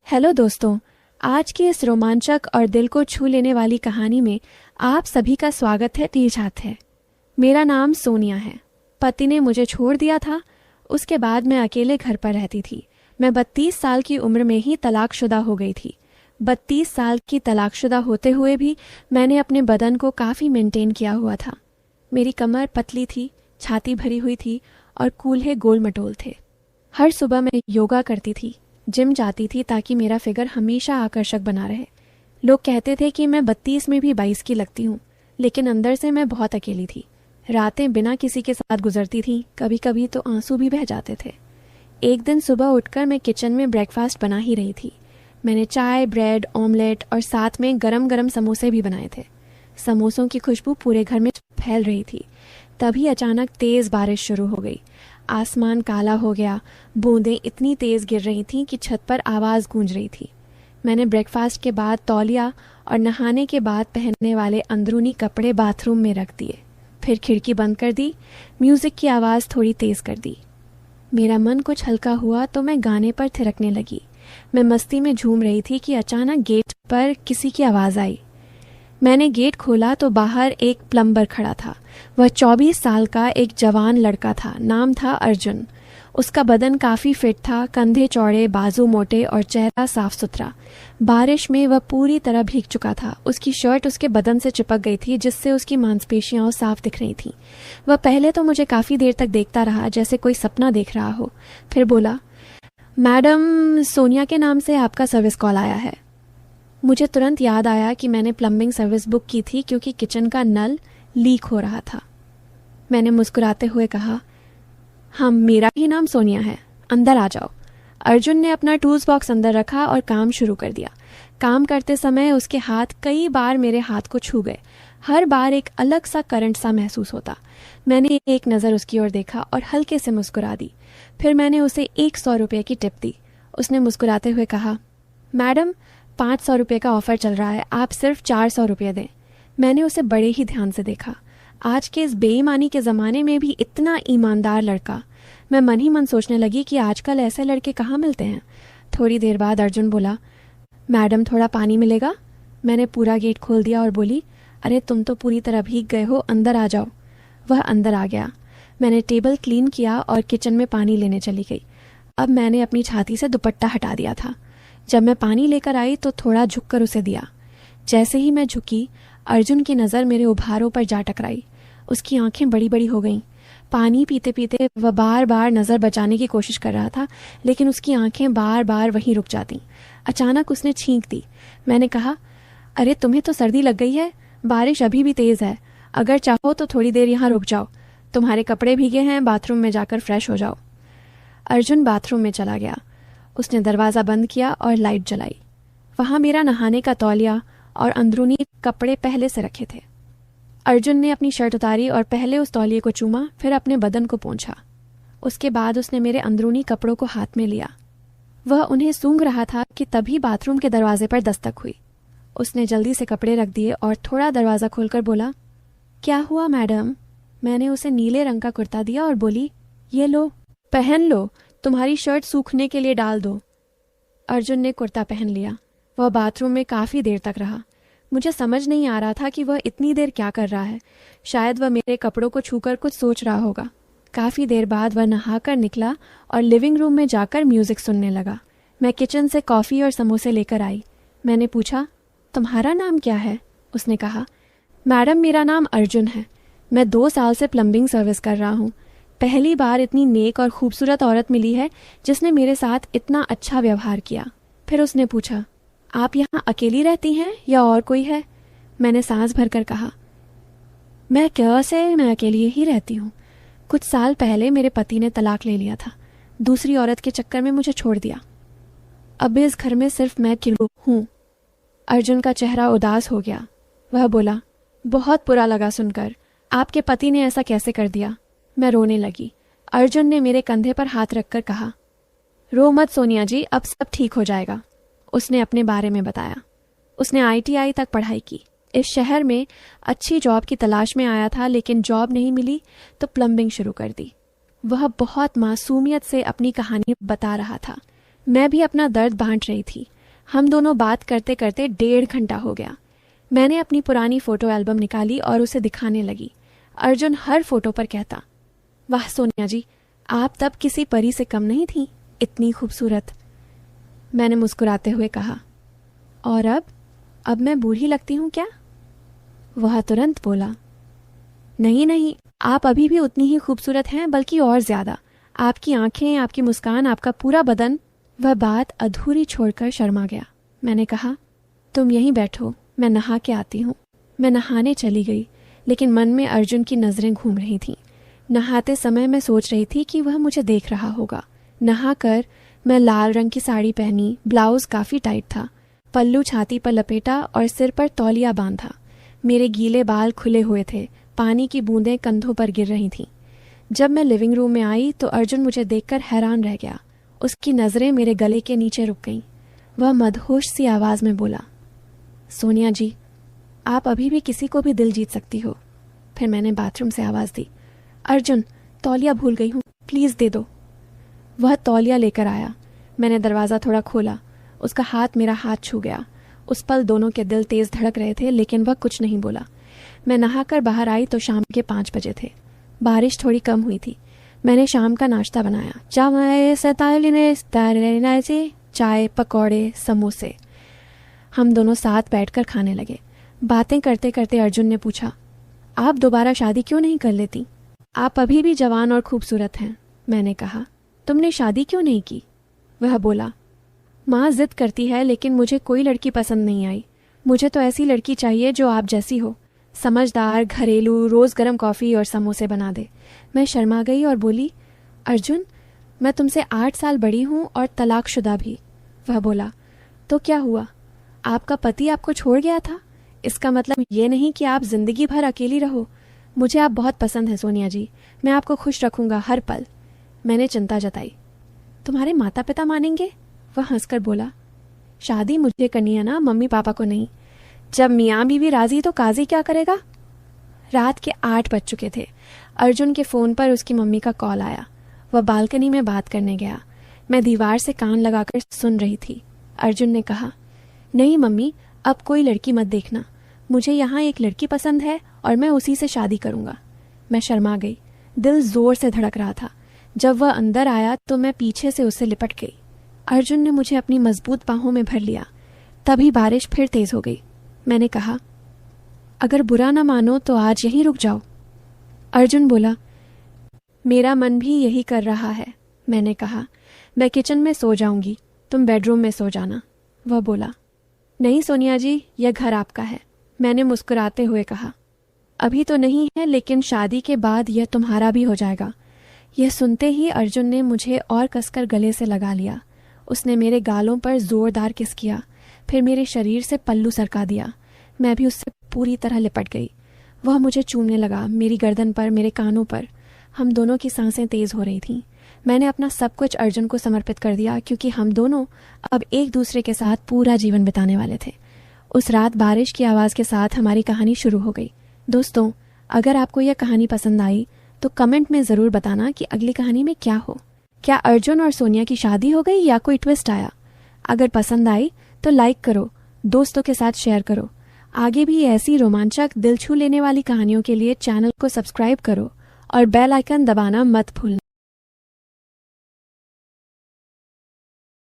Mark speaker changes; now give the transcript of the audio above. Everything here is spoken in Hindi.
Speaker 1: हेलो दोस्तों। आज की इस रोमांचक और दिल को छू लेने वाली कहानी में आप सभी का स्वागत है टीछात है। मेरा नाम सोनिया है। पति ने मुझे छोड़ दिया था। उसके बाद मैं अकेले घर पर रहती थी। मैं 32 साल की उम्र में ही तलाकशुदा हो गई थी। 32 साल की तलाकशुदा होते हुए भी मैंने अपने बदन को काफ़ी मेंटेन किया हुआ था। मेरी कमर पतली थी, छाती भरी हुई थी और कूल्हे गोल मटोल थे। हर सुबह मैं योगा करती थी, जिम जाती थी ताकि मेरा फिगर हमेशा आकर्षक बना रहे। लोग कहते थे कि मैं 32 में भी 22 की लगती हूँ, लेकिन अंदर से मैं बहुत अकेली थी। रातें बिना किसी के साथ गुजरती थीं, कभी कभी तो आंसू भी बह जाते थे। एक दिन सुबह उठकर मैं किचन में ब्रेकफास्ट बना ही रही थी। मैंने चाय, ब्रेड, ऑमलेट और साथ में गरम गरम समोसे भी बनाए थे। समोसों की खुशबू पूरे घर में फैल रही थी। तभी अचानक तेज़ बारिश शुरू हो गई। आसमान काला हो गया। बूंदें इतनी तेज़ गिर रही थीं कि छत पर आवाज़ गूंज रही थी। मैंने ब्रेकफास्ट के बाद तौलिया और नहाने के बाद पहनने वाले अंदरूनी कपड़े बाथरूम में रख दिए। फिर खिड़की बंद कर दी। म्यूज़िक की आवाज़ थोड़ी तेज़ कर दी। मेरा मन कुछ हल्का हुआ तो मैं गाने पर थिरकने लगी। मैं मस्ती में झूम रही थी कि अचानक गेट पर किसी की आवाज़ आई। मैंने गेट खोला तो बाहर एक प्लम्बर खड़ा था। वह 24 साल का एक जवान लड़का था। नाम था अर्जुन। उसका बदन काफ़ी फिट था, कंधे चौड़े, बाजू मोटे और चेहरा साफ सुथरा। बारिश में वह पूरी तरह भीग चुका था। उसकी शर्ट उसके बदन से चिपक गई थी, जिससे उसकी मांसपेशियां साफ दिख रही थीं। वह पहले तो मुझे काफ़ी देर तक देखता रहा, जैसे कोई सपना देख रहा हो। फिर बोला, मैडम, सोनिया के नाम से आपका सर्विस कॉल आया है। मुझे तुरंत याद आया कि मैंने प्लम्बिंग सर्विस बुक की थी क्योंकि किचन का नल लीक हो रहा था। मैंने मुस्कुराते हुए कहा, हाँ, मेरा ही नाम सोनिया है, अंदर आ जाओ। अर्जुन ने अपना टूल्स बॉक्स अंदर रखा और काम शुरू कर दिया। काम करते समय उसके हाथ कई बार मेरे हाथ को छू गए। हर बार एक अलग सा करंट सा महसूस होता। मैंने एक नज़र उसकी ओर देखा और हल्के से मुस्कुरा दी। फिर मैंने उसे 100 रुपये की टिप दी। उसने मुस्कुराते हुए कहा, मैडम, 500 रुपये का ऑफ़र चल रहा है, आप सिर्फ 400 रुपये दें। मैंने उसे बड़े ही ध्यान से देखा। आज के इस बेईमानी के ज़माने में भी इतना ईमानदार लड़का। मैं मन ही मन सोचने लगी कि आजकल ऐसे लड़के कहाँ मिलते हैं। थोड़ी देर बाद अर्जुन बोला, मैडम, थोड़ा पानी मिलेगा? मैंने पूरा गेट खोल दिया और बोली, अरे तुम तो पूरी तरह भीग गए हो, अंदर आ जाओ। वह अंदर आ गया। मैंने टेबल क्लीन किया और किचन में पानी लेने चली गई। अब मैंने अपनी छाती से दुपट्टा हटा दिया था। जब मैं पानी लेकर आई तो थोड़ा झुककर उसे दिया। जैसे ही मैं झुकी, अर्जुन की नज़र मेरे उभारों पर जा टकराई। उसकी आंखें बड़ी बड़ी हो गईं। पानी पीते पीते वह बार बार नज़र बचाने की कोशिश कर रहा था, लेकिन उसकी आंखें बार बार वहीं रुक जातीं। अचानक उसने छींक दी। मैंने कहा, अरे तुम्हें तो सर्दी लग गई है, बारिश अभी भी तेज़ है। अगर चाहो तो थोड़ी देर यहाँ रुक जाओ। तुम्हारे कपड़े भीगे हैं, बाथरूम में जाकर फ्रेश हो जाओ। अर्जुन बाथरूम में चला गया। उसने दरवाज़ा बंद किया और लाइट जलाई। वहाँ मेरा नहाने का तौलिया और अंदरूनी कपड़े पहले से रखे थे। अर्जुन ने अपनी शर्ट उतारी और पहले उस तौलिए को चूमा, फिर अपने बदन को पोंछा। उसके बाद उसने मेरे अंदरूनी कपड़ों को हाथ में लिया। वह उन्हें सूंघ रहा था कि तभी बाथरूम के दरवाजे पर दस्तक हुई। उसने जल्दी से कपड़े रख दिए और थोड़ा दरवाज़ा खोलकर बोला, क्या हुआ मैडम? मैंने उसे नीले रंग का कुर्ता दिया और बोली, ये लो, पहन लो, तुम्हारी शर्ट सूखने के लिए डाल दो। अर्जुन ने कुर्ता पहन लिया। वह बाथरूम में काफ़ी देर तक रहा। मुझे समझ नहीं आ रहा था कि वह इतनी देर क्या कर रहा है। शायद वह मेरे कपड़ों को छूकर कुछ सोच रहा होगा। काफ़ी देर बाद वह नहाकर निकला और लिविंग रूम में जाकर म्यूज़िक सुनने लगा। मैं किचन से कॉफ़ी और समोसे लेकर आई। मैंने पूछा, तुम्हारा नाम क्या है? उसने कहा, मैडम, मेरा नाम अर्जुन है। मैं 2 साल से प्लम्बिंग सर्विस कर रहा हूँ। पहली बार इतनी नेक और खूबसूरत औरत मिली है जिसने मेरे साथ इतना अच्छा व्यवहार किया। फिर उसने पूछा, आप यहाँ अकेली रहती हैं या और कोई है? मैंने सांस भरकर कहा, मैं अकेली ही रहती हूँ। कुछ साल पहले मेरे पति ने तलाक ले लिया था। दूसरी औरत के चक्कर में मुझे छोड़ दिया। अब इस घर में सिर्फ मैं अकेली हूँ। अर्जुन का चेहरा उदास हो गया। वह बोला, बहुत बुरा लगा सुनकर। आपके पति ने ऐसा कैसे कर दिया? मैं रोने लगी। अर्जुन ने मेरे कंधे पर हाथ रखकर कहा, रो मत सोनिया जी, अब सब ठीक हो जाएगा। उसने अपने बारे में बताया। उसने ITI तक पढ़ाई की। इस शहर में अच्छी जॉब की तलाश में आया था, लेकिन जॉब नहीं मिली तो प्लम्बिंग शुरू कर दी। वह बहुत मासूमियत से अपनी कहानी बता रहा था। मैं भी अपना दर्द बांट रही थी। हम दोनों बात करते करते 1.5 घंटा हो गया। मैंने अपनी पुरानी फ़ोटो एल्बम निकाली और उसे दिखाने लगी। अर्जुन हर फोटो पर कहता, वाह सोनिया जी, आप तब किसी परी से कम नहीं थी, इतनी खूबसूरत। मैंने मुस्कुराते हुए कहा, और अब मैं बूढ़ी लगती हूँ क्या? वह तुरंत बोला, नहीं नहीं, आप अभी भी उतनी ही खूबसूरत हैं, बल्कि और ज़्यादा। आपकी आंखें, आपकी मुस्कान, आपका पूरा बदन। वह बात अधूरी छोड़कर शर्मा गया। मैंने कहा, तुम यहीं बैठो, मैं नहा के आती हूँ। मैं नहाने चली गई, लेकिन मन में अर्जुन की नज़रें घूम रही थीं। नहाते समय मैं सोच रही थी कि वह मुझे देख रहा होगा। नहाकर मैं लाल रंग की साड़ी पहनी, ब्लाउज़ काफ़ी टाइट था, पल्लू छाती पर लपेटा और सिर पर तौलिया बांधा। मेरे गीले बाल खुले हुए थे, पानी की बूंदें कंधों पर गिर रही थीं। जब मैं लिविंग रूम में आई तो अर्जुन मुझे देखकर हैरान रह गया। उसकी नज़रें मेरे गले के नीचे रुक गईं। वह मदहोश सी आवाज़ में बोला, सोनिया जी, आप अभी भी किसी को भी दिल जीत सकती हो। फिर मैंने बाथरूम से आवाज़ दी, अर्जुन, तौलिया भूल गई हूँ, प्लीज़ दे दो। वह तौलिया लेकर आया। मैंने दरवाज़ा थोड़ा खोला। उसका हाथ मेरा हाथ छू गया। उस पल दोनों के दिल तेज़ धड़क रहे थे, लेकिन वह कुछ नहीं बोला। मैं नहाकर बाहर आई तो शाम के 5 बजे थे। बारिश थोड़ी कम हुई थी। मैंने शाम का नाश्ता बनाया, चाय, पकौड़े, समोसे। हम दोनों साथ बैठकर खाने लगे। बातें करते करते अर्जुन ने पूछा, आप दोबारा शादी क्यों नहीं कर लेती? आप अभी भी जवान और खूबसूरत हैं। मैंने कहा, तुमने शादी क्यों नहीं की? वह बोला, माँ जिद करती है, लेकिन मुझे कोई लड़की पसंद नहीं आई। मुझे तो ऐसी लड़की चाहिए जो आप जैसी हो, समझदार, घरेलू, रोज़ गर्म कॉफ़ी और समोसे बना दे। मैं शर्मा गई और बोली, अर्जुन, मैं तुमसे 8 साल बड़ी हूँ और तलाकशुदा भी। वह बोला, तो क्या हुआ? आपका पति आपको छोड़ गया था? इसका मतलब ये नहीं कि आप जिंदगी भर अकेली रहो। मुझे आप बहुत पसंद हैं सोनिया जी, मैं आपको खुश रखूँगा हर पल। मैंने चिंता जताई। तुम्हारे माता पिता मानेंगे? वह हंसकर बोला, शादी मुझे करनी है ना, मम्मी पापा को नहीं। जब मियाँ बीवी राजी तो काजी क्या करेगा? रात के 8 बज चुके थे। अर्जुन के फ़ोन पर उसकी मम्मी का कॉल आया। वह बालकनी में बात करने गया। मैं दीवार से कान लगाकर सुन रही थी। अर्जुन ने कहा, नहीं मम्मी, अब कोई लड़की मत देखना। मुझे यहाँ एक लड़की पसंद है और मैं उसी से शादी करूँगा। मैं शर्मा गई। दिल ज़ोर से धड़क रहा था। जब वह अंदर आया तो मैं पीछे से उससे लिपट गई। अर्जुन ने मुझे अपनी मजबूत बाहों में भर लिया। तभी बारिश फिर तेज़ हो गई। मैंने कहा, अगर बुरा ना मानो तो आज यहीं रुक जाओ। अर्जुन बोला, मेरा मन भी यही कर रहा है। मैंने कहा, मैं किचन में सो जाऊंगी, तुम बेडरूम में सो जाना। वह बोला, नहीं सोनिया जी, यह घर आपका है। मैंने मुस्कुराते हुए कहा, अभी तो नहीं है, लेकिन शादी के बाद यह तुम्हारा भी हो जाएगा। यह सुनते ही अर्जुन ने मुझे और कसकर गले से लगा लिया। उसने मेरे गालों पर जोरदार किस किया, फिर मेरे शरीर से पल्लू सरका दिया। मैं भी उससे पूरी तरह लिपट गई। वह मुझे चूमने लगा, मेरी गर्दन पर, मेरे कानों पर। हम दोनों की सांसें तेज़ हो रही थीं। मैंने अपना सब कुछ अर्जुन को समर्पित कर दिया, क्योंकि हम दोनों अब एक दूसरे के साथ पूरा जीवन बिताने वाले थे। उस रात बारिश की आवाज़ के साथ हमारी कहानी शुरू हो गई। दोस्तों, अगर आपको यह कहानी पसंद आई तो कमेंट में ज़रूर बताना कि अगली कहानी में क्या हो। क्या अर्जुन और सोनिया की शादी हो गई या कोई ट्विस्ट आया? अगर पसंद आई तो लाइक करो, दोस्तों के साथ शेयर करो। आगे भी ऐसी रोमांचक, दिल छू लेने वाली कहानियों के लिए चैनल को सब्सक्राइब करो और बेल आइकन दबाना मत भूलना।